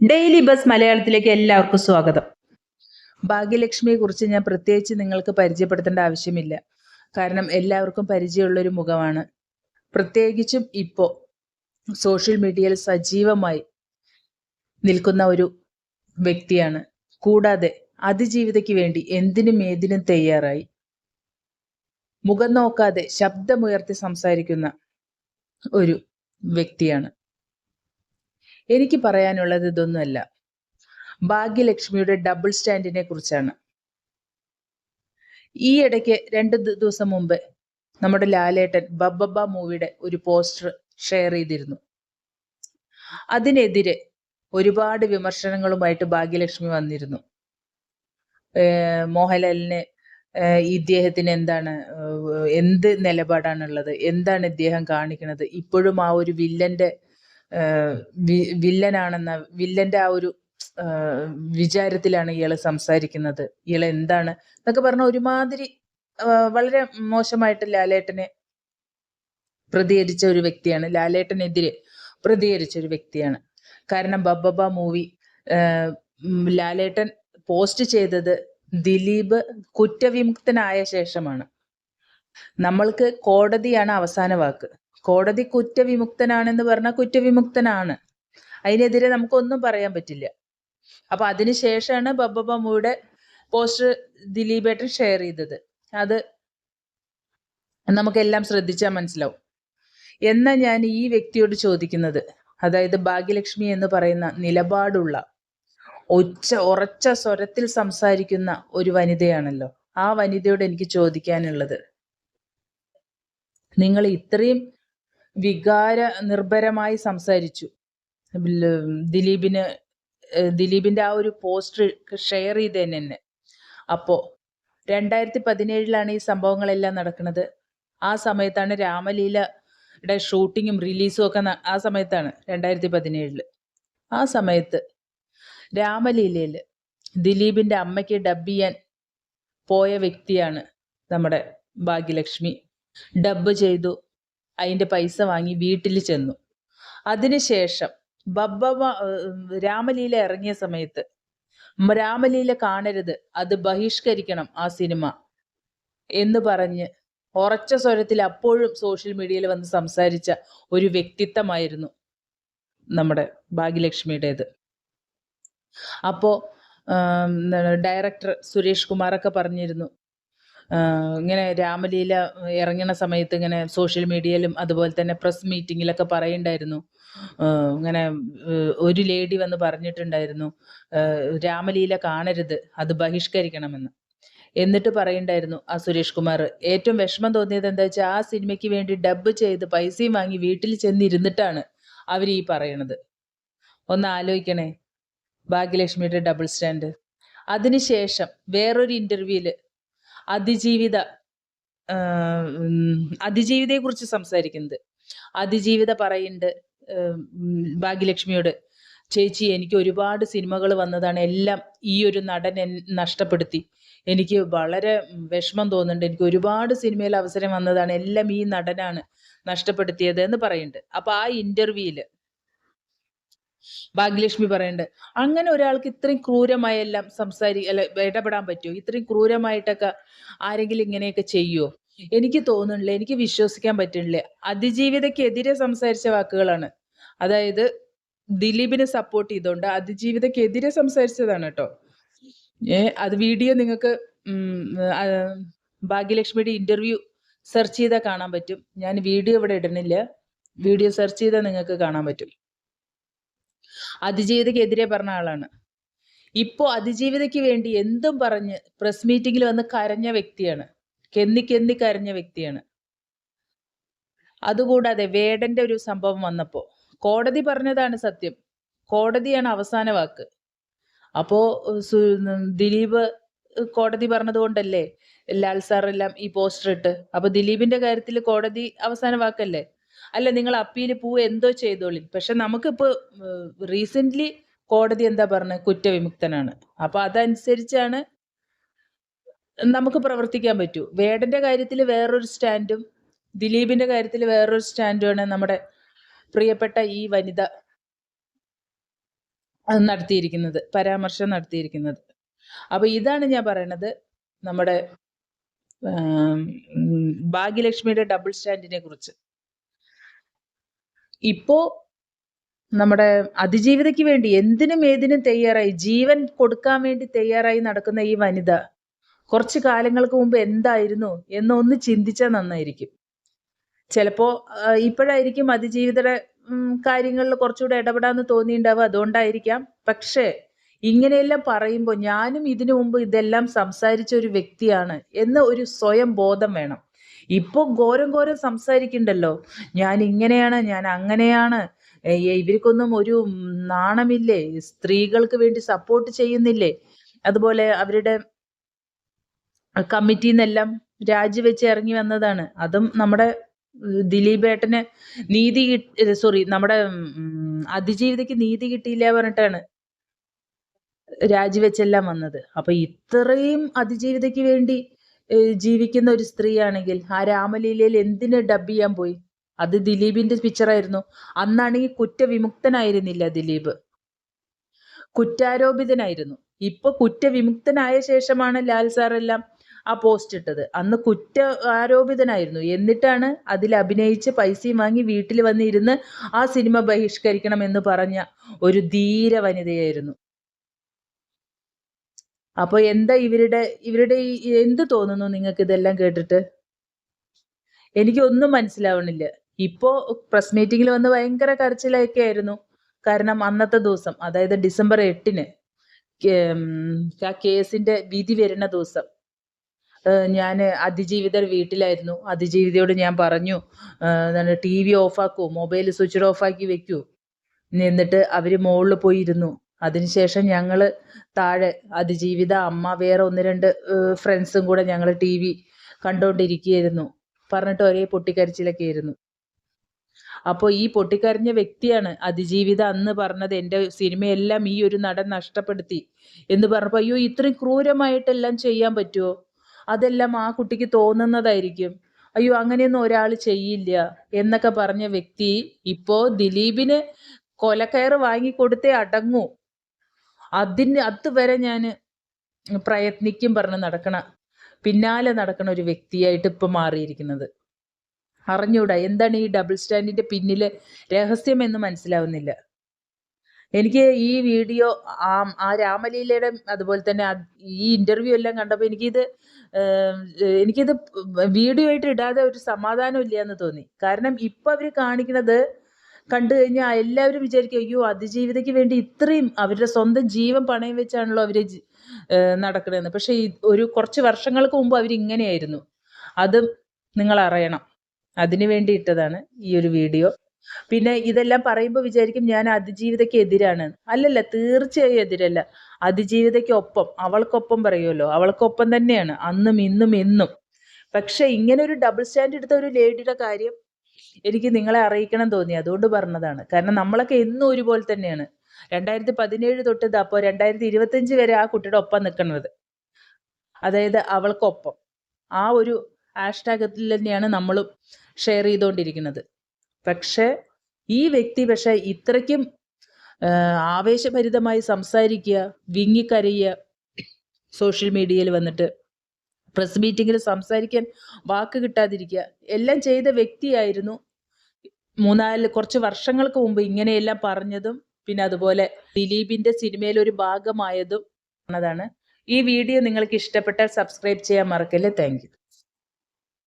Daily bus മലയാളത്തിലേക്ക് എല്ലാവർക്കും സ്വാഗതം. ഭാഗ്യലക്ഷ്മിയെ കുറിച്ച് ഞാൻ പ്രത്യേകിച്ച് നിങ്ങൾക്ക് പരിചയപ്പെടുത്തേണ്ട ആവശ്യമില്ല. കാരണം എല്ലാവർക്കും പരിചയമുള്ളൊരു മുഖമാണ്. പ്രത്യേകിച്ചും ഇപ്പോൾ സോഷ്യൽ മീഡിയയിൽ സജീവമായി നിൽക്കുന്ന ഒരു വ്യക്തിയാണ്. കൂടാതെ അതിജീവിതയ്ക്ക് വേണ്ടി എന്തിനും ഏതിനും തയ്യാറായി മുഖം നോക്കാതെ ശബ്ദമുയർത്തി സംസാരിക്കുന്ന ഒരു വ്യക്തിയാണ്. എനിക്ക് പറയാനുള്ളത് ഇതൊന്നുമല്ല, ഭാഗ്യലക്ഷ്മിയുടെ ഡബിൾ സ്റ്റാൻഡിനെ കുറിച്ചാണ്. ഈ ഇടയ്ക്ക് 2 ദിവസം മുമ്പ് നമ്മുടെ ലാലേട്ടൻ ബബ്ബബ്ബ മൂവിയുടെ ഒരു പോസ്റ്റർ ഷെയർ ചെയ്തിരുന്നു. അതിനെതിരെ ഒരുപാട് വിമർശനങ്ങളുമായിട്ട് ഭാഗ്യലക്ഷ്മി വന്നിരുന്നു. മോഹൻലാലിന് ഇദ്ദേഹത്തിന് എന്ത് നിലപാടാണുള്ളത്, എന്താണ് ഇദ്ദേഹം കാണിക്കുന്നത്, ഇപ്പോഴും ആ ഒരു വില്ലന്റെ ആ ഒരു വിചാരത്തിലാണ് ഇയാള് സംസാരിക്കുന്നത്, ഇയാൾ എന്താണ് എന്നൊക്കെ പറഞ്ഞ ഒരുമാതിരി വളരെ മോശമായിട്ട് ലാലേട്ടനെ പ്രതികരിച്ച ഒരു വ്യക്തിയാണ്. ലാലേട്ടനെതിരെ പ്രതികരിച്ച ഒരു വ്യക്തിയാണ്. കാരണം ബബ്ബബ്ബ മൂവി ലാലേട്ടൻ പോസ്റ്റ് ചെയ്തത് ദിലീപ് കുറ്റവിമുക്തനായ ശേഷമാണ്. നമ്മൾക്ക് കോടതിയാണ് അവസാന വാക്ക്. കോടതി കുറ്റവിമുക്തനാണെന്ന് പറഞ്ഞാൽ കുറ്റവിമുക്തനാണ്, അതിനെതിരെ നമുക്കൊന്നും പറയാൻ പറ്റില്ല. അപ്പൊ അതിനുശേഷമാണ് ബബ്ബബ്ബ മൂവിയുടെ പോസ്റ്റർ ദിലീപേട്ടൻ ഷെയർ ചെയ്തത്. അത് നമുക്കെല്ലാം ശ്രദ്ധിച്ചാൽ മനസ്സിലാവും. എന്നാൽ ഞാൻ ഈ വ്യക്തിയോട് ചോദിക്കുന്നത്, അതായത് ഭാഗ്യലക്ഷ്മി എന്ന് പറയുന്ന നിലപാടുള്ള ഉറച്ച സ്വരത്തിൽ സംസാരിക്കുന്ന ഒരു വനിതയാണല്ലോ, ആ വനിതയോട് എനിക്ക് ചോദിക്കാനുള്ളത്, നിങ്ങൾ ഇത്രയും വികാര നിർഭരമായി സംസാരിച്ചു, ദിലീപിന്റെ ആ ഒരു പോസ്റ്റർ ഷെയർ ചെയ്തതിന് തന്നെ. അപ്പോ 2017 ഈ സംഭവങ്ങളെല്ലാം നടക്കുന്നത്. ആ സമയത്താണ് രാമലീലയുടെ ഷൂട്ടിങ്ങും റിലീസും ഒക്കെ ആ സമയത്താണ് 2017. ആ സമയത്ത് രാമലീലയിൽ ദിലീപിന്റെ അമ്മയ്ക്ക് ഡബ് ചെയ്യാൻ പോയ വ്യക്തിയാണ് നമ്മുടെ ഭാഗ്യലക്ഷ്മി. ഡബ് ചെയ്തു, അതിന്റെ പൈസ വാങ്ങി വീട്ടിൽ ചെന്നു. അതിനുശേഷം രാമലീല ഇറങ്ങിയ സമയത്ത് രാമലീല കാണരുത്, അത് ബഹിഷ്കരിക്കണം ആ സിനിമ എന്ന് പറഞ്ഞ് ഉറച്ച സ്വരത്തിൽ അപ്പോഴും സോഷ്യൽ മീഡിയയിൽ വന്ന് സംസാരിച്ച ഒരു വ്യക്തിത്വമായിരുന്നു നമ്മുടെ ഭാഗ്യലക്ഷ്മിയുടേത്. അപ്പോ ഡയറക്ടർ സുരേഷ് കുമാറൊക്കെ പറഞ്ഞിരുന്നു, ഇങ്ങനെ രാമലീല ഇറങ്ങുന്ന സമയത്ത് ഇങ്ങനെ സോഷ്യൽ മീഡിയയിലും അതുപോലെ തന്നെ പ്രസ് മീറ്റിങ്ങിലൊക്കെ പറയുണ്ടായിരുന്നു, ഇങ്ങനെ ഒരു ലേഡി വന്ന് പറഞ്ഞിട്ടുണ്ടായിരുന്നു, രാമലീല കാണരുത്, അത് ബഹിഷ്കരിക്കണമെന്ന്. എന്നിട്ട് പറയുണ്ടായിരുന്നു ആ സുരേഷ് കുമാർ, ഏറ്റവും വിഷമം തോന്നിയത് എന്താ വെച്ചാൽ ആ സിനിമയ്ക്ക് വേണ്ടി ഡബ് ചെയ്ത് പൈസയും വാങ്ങി വീട്ടിൽ ചെന്നിരുന്നിട്ടാണ് അവർ ഈ പറയണത്. ഒന്ന് ആലോചിക്കണേ ഭാഗ്യലക്ഷ്മിയുടെ ഡബിൾ സ്റ്റാൻഡ്. അതിനുശേഷം വേറൊരു ഇന്റർവ്യൂവില് അതിജീവിതയെ കുറിച്ച് സംസാരിക്കുന്നത്, അതിജീവിത പറയുന്നുണ്ട് ഭാഗ്യലക്ഷ്മിയോട്, ചേച്ചി എനിക്ക് ഒരുപാട് സിനിമകൾ വന്നതാണ്, എല്ലാം ഈ ഒരു നടൻ നഷ്ടപ്പെടുത്തി, എനിക്ക് വളരെ വിഷമം തോന്നുന്നുണ്ട്, എനിക്ക് ഒരുപാട് സിനിമയിൽ അവസരം വന്നതാണ്, എല്ലാം ഈ നടനാണ് നഷ്ടപ്പെടുത്തിയത് എന്ന് പറയുന്നുണ്ട്. അപ്പൊ ആ ഇന്റർവ്യൂവില് ഭാഗ്യലക്ഷ്മി പറയുന്നുണ്ട്, അങ്ങനെ ഒരാൾക്ക് ഇത്രയും ക്രൂരമായെല്ലാം ഇടപെടാൻ പറ്റുമോ? ഇത്രയും ക്രൂരമായിട്ടൊക്കെ ആരെങ്കിലും ഇങ്ങനെയൊക്കെ ചെയ്യുമോ? എനിക്ക് തോന്നുന്നില്ല, എനിക്ക് വിശ്വസിക്കാൻ പറ്റുന്നില്ല. അതിജീവിതയ്ക്കെതിരെ സംസാരിച്ച വാക്കുകളാണ്. അതായത് ദിലീപിനെ സപ്പോർട്ട് ചെയ്തുകൊണ്ട് അതിജീവിതയ്ക്കെതിരെ സംസാരിച്ചതാണ് കേട്ടോ. അത് വീഡിയോ നിങ്ങൾക്ക് ഭാഗ്യലക്ഷ്മിയുടെ ഇന്റർവ്യൂ സെർച്ച് ചെയ്താൽ കാണാൻ പറ്റും. ഞാൻ വീഡിയോ ഇവിടെ ഇടുന്നില്ല, വീഡിയോ സെർച്ച് ചെയ്താൽ നിങ്ങൾക്ക് കാണാൻ പറ്റും. അതിജീവിതയ്ക്കെതിരെ പറഞ്ഞ ആളാണ്. ഇപ്പോ അതിജീവിതയ്ക്ക് വേണ്ടി എന്തും പറഞ്ഞ് പ്രസ് മീറ്റിംഗിൽ വന്ന് കരഞ്ഞ വ്യക്തിയാണ്, കെന്നി കരഞ്ഞ വ്യക്തിയാണ്. അതുകൂടാതെ വേടന്റെ ഒരു സംഭവം വന്നപ്പോ കോടതി പറഞ്ഞതാണ് സത്യം, കോടതിയാണ് അവസാന വാക്ക്. അപ്പോ ദിലീപ് കോടതി പറഞ്ഞത് കൊണ്ടല്ലേ ലാൽ സാർ എല്ലാം ഈ പോസ്റ്റർ ഇട്ട്. അപ്പൊ ദിലീപിന്റെ കാര്യത്തിൽ കോടതി അവസാന വാക്കല്ലേ? അല്ല, നിങ്ങൾ അപ്പീൽ എന്തോ ചെയ്തോളി. പക്ഷെ നമുക്കിപ്പോ റീസെന്റ് കോടതി എന്താ പറഞ്ഞത്? കുറ്റവിമുക്തനാണ്. അപ്പൊ അതനുസരിച്ചാണ് നമുക്ക് പ്രവർത്തിക്കാൻ പറ്റൂ. വേടന്റെ കാര്യത്തിൽ വേറൊരു സ്റ്റാൻഡും ദിലീപിന്റെ കാര്യത്തിൽ വേറൊരു സ്റ്റാൻഡുമാണ് നമ്മുടെ പ്രിയപ്പെട്ട ഈ വനിത നടത്തിയിരിക്കുന്നത്, പരാമർശം നടത്തിയിരിക്കുന്നത്. അപ്പൊ ഇതാണ് ഞാൻ പറയണത്, നമ്മുടെ ഭാഗ്യലക്ഷ്മിയുടെ ഡബിൾ സ്റ്റാൻഡിനെ കുറിച്ച്. ഇപ്പോ നമ്മുടെ അതിജീവിതയ്ക്ക് വേണ്ടി എന്തിനും ഏതിനും തയ്യാറായി, ജീവൻ കൊടുക്കാൻ വേണ്ടി തയ്യാറായി നടക്കുന്ന ഈ വനിത കുറച്ച് കാലങ്ങൾക്ക് മുമ്പ് എന്തായിരുന്നു എന്നൊന്ന് ചിന്തിച്ചാൽ നന്നായിരിക്കും. ചിലപ്പോ ഇപ്പോഴായിരിക്കും അതിജീവിതയുടെ കാര്യങ്ങളിൽ കുറച്ചുകൂടെ ഇടപെടാന്ന് തോന്നിയിട്ടുണ്ടാവുക, അതുകൊണ്ടായിരിക്കാം. പക്ഷേ ഇങ്ങനെയെല്ലാം പറയുമ്പോൾ ഞാനും ഇതിനു മുമ്പ് ഇതെല്ലാം സംസാരിച്ച ഒരു വ്യക്തിയാണ് എന്ന ഒരു സ്വയം ബോധം വേണം. ഇപ്പൊ ഘോരം സംസാരിക്കണ്ടല്ലോ, ഞാൻ ഇങ്ങനെയാണ്, ഞാൻ അങ്ങനെയാണ്, ഇവർക്കൊന്നും ഒരു നാണമില്ലേ, സ്ത്രീകൾക്ക് വേണ്ടി സപ്പോർട്ട് ചെയ്യുന്നില്ലേ, അതുപോലെ അവരുടെ കമ്മിറ്റിന്നെല്ലാം രാജിവെച്ച് ഇറങ്ങി വന്നതാണ്. അതും നമ്മുടെ ദിലീപേട്ടന് നമ്മുടെ അതിജീവിതയ്ക്ക് നീതി കിട്ടിയില്ല പറഞ്ഞിട്ടാണ് രാജിവെച്ചെല്ലാം വന്നത്. അപ്പൊ ഇത്രയും അതിജീവിതയ്ക്ക് വേണ്ടി ജീവിക്കുന്ന ഒരു സ്ത്രീയാണെങ്കിൽ ആ രാമലീലയിൽ എന്തിന് ഡബ് ചെയ്യാൻ പോയി? അത് ദിലീപിന്റെ പിക്ചറായിരുന്നു. അന്നാണെങ്കിൽ കുറ്റവിമുക്തനായിരുന്നില്ല ദിലീപ്, കുറ്റാരോപിതനായിരുന്നു. ഇപ്പൊ കുറ്റവിമുക്തനായ ശേഷമാണ് ലാൽ സാറെല്ലാം ആ പോസ്റ്റ് ഇട്ടത്. അന്ന് ആരോപിതനായിരുന്നു. എന്നിട്ടാണ് അതിൽ അഭിനയിച്ച് പൈസയും വാങ്ങി വീട്ടിൽ വന്നിരുന്ന് ആ സിനിമ ബഹിഷ്കരിക്കണം എന്ന് പറഞ്ഞ ഒരു ധീര വനിതയായിരുന്നു. അപ്പൊ എന്താ ഇവരുടെ എന്ത് തോന്നുന്നു നിങ്ങൾക്ക് ഇതെല്ലാം കേട്ടിട്ട്? എനിക്കൊന്നും മനസ്സിലാവണില്ല. ഇപ്പോ പ്രസ് മീറ്റിങ്ങിൽ വന്ന് ഭയങ്കര കരച്ചിലൊക്കെ ആയിരുന്നു. കാരണം അന്നത്തെ ദിവസം, അതായത് ഡിസംബർ 8-ന് ആ കേസിന്റെ വിധി വരുന്ന ദിവസം ഞാൻ അതിജീവിതർ വീട്ടിലായിരുന്നു. അതിജീവിതയോട് ഞാൻ പറഞ്ഞു, TV ഓഫാക്കൂ, മൊബൈൽ സ്വിച്ച് ഓഫാക്കി വെക്കൂ. എന്നിട്ട് അവര് മുകളിൽ പോയി ഇരുന്നു. അതിനുശേഷം ഞങ്ങള് താഴെ അതിജീവിത, അമ്മ, വേറെ 1-2 ഫ്രണ്ട്സും കൂടെ ഞങ്ങൾ TV കണ്ടോണ്ടിരിക്കുകയായിരുന്നു. പറഞ്ഞിട്ട് ഒരേ പൊട്ടിക്കരച്ചിലൊക്കെ ആയിരുന്നു. അപ്പോൾ ഈ പൊട്ടിക്കരഞ്ഞ വ്യക്തിയാണ് അതിജീവിത അന്ന് പറഞ്ഞത്, എൻ്റെ സിനിമയെല്ലാം ഈ ഒരു നടൻ നഷ്ടപ്പെടുത്തി എന്ന് പറഞ്ഞപ്പോൾ, അയ്യോ ഇത്രയും ക്രൂരമായിട്ടെല്ലാം ചെയ്യാൻ പറ്റുമോ? അതെല്ലാം ആ കുട്ടിക്ക് തോന്നുന്നതായിരിക്കും, അയ്യോ അങ്ങനെയൊന്നും ഒരാൾ ചെയ്യില്ല എന്നൊക്കെ പറഞ്ഞ വ്യക്തി ഇപ്പോ ദിലീപിന് കൊലക്കയറ് വാങ്ങിക്കൊടുത്തേ അടങ്ങൂ, അതുവരെ ഞാൻ പ്രയത്നിക്കും പറഞ്ഞ് പിന്നാലെ നടക്കണ ഒരു വ്യക്തിയായിട്ട് ഇപ്പൊ മാറിയിരിക്കുന്നത്. അറിഞ്ഞൂടാ എന്താണ് ഈ ഡബിൾ സ്റ്റാൻഡിന്റെ പിന്നിലെ രഹസ്യം എന്ന് മനസ്സിലാവുന്നില്ല. എനിക്ക് ഈ വീഡിയോ ആ രാമലീലയുടെ അതുപോലെ തന്നെ ഈ ഇന്റർവ്യൂ എല്ലാം കണ്ടപ്പോൾ എനിക്കിത് വീഡിയോ ആയിട്ട് ഇടാതെ ഒരു സമാധാനം ഇല്ല എന്ന് തോന്നി. കാരണം ഇപ്പൊ അവര് കാണിക്കുന്നത് കണ്ടു കഴിഞ്ഞാൽ എല്ലാവരും വിചാരിക്കും, അയ്യോ അതിജീവിതയ്ക്ക് വേണ്ടി ഇത്രയും അവരുടെ സ്വന്തം ജീവൻ പണയം വെച്ചാണല്ലോ അവര് നടക്കണതെന്ന്. പക്ഷെ ഒരു കുറച്ച് വർഷങ്ങൾക്ക് മുമ്പ് അവരിങ്ങനെയായിരുന്നു. അതും നിങ്ങൾ അറിയണം. അതിനു വേണ്ടി ഇട്ടതാണ് ഈ ഒരു വീഡിയോ. പിന്നെ ഇതെല്ലാം പറയുമ്പോൾ വിചാരിക്കും ഞാൻ അതിജീവിതയ്ക്ക് എതിരാണ്. അല്ലല്ല, തീർച്ചയായും എതിരല്ല. അതിജീവിതയ്ക്കൊപ്പം, അവൾക്കൊപ്പം പറയുമല്ലോ, അവൾക്കൊപ്പം തന്നെയാണ് അന്നും ഇന്നും എന്നും. പക്ഷെ ഇങ്ങനെ ഒരു ഡബിൾ സ്റ്റാൻഡ് എടുത്ത ഒരു ലേഡിയുടെ കാര്യം എനിക്ക് നിങ്ങളെ അറിയിക്കണം തോന്നി, അതുകൊണ്ട് പറഞ്ഞതാണ്. കാരണം നമ്മളൊക്കെ എന്നും ഒരുപോലെ തന്നെയാണ്. 2017 തൊട്ട് അപ്പോൾ 2025 വരെ ആ കുട്ടിയുടെ ഒപ്പം നിൽക്കുന്നത്, അതായത് അവൾക്കൊപ്പം. ആ ഒരു ഹാഷ്ടാഗിൽ തന്നെയാണ് നമ്മളും ഷെയർ ചെയ്തുകൊണ്ടിരിക്കുന്നത്. പക്ഷെ ഈ വ്യക്തി ഇത്രയ്ക്കും ആവേശഭരിതമായി സംസാരിക്കുക, വിങ്ങിക്കരയുക, സോഷ്യൽ മീഡിയയിൽ വന്നിട്ട് പ്രസ് മീറ്റിങ്ങിൽ സംസാരിക്കാൻ വാക്ക് കിട്ടാതിരിക്കുക, എല്ലാം ചെയ്ത വ്യക്തിയായിരുന്നു. കുറച്ച് വർഷങ്ങൾക്ക് മുമ്പ് ഇങ്ങനെയെല്ലാം പറഞ്ഞതും പിന്നെ അതുപോലെ ദിലീപിന്റെ സിനിമയിൽ ഒരു ഭാഗമായതും ാണ്. ഈ വീഡിയോ നിങ്ങൾക്ക് ഇഷ്ടപ്പെട്ടാൽ സബ്സ്ക്രൈബ് ചെയ്യാൻ മറക്കല്ലേ. Thank you.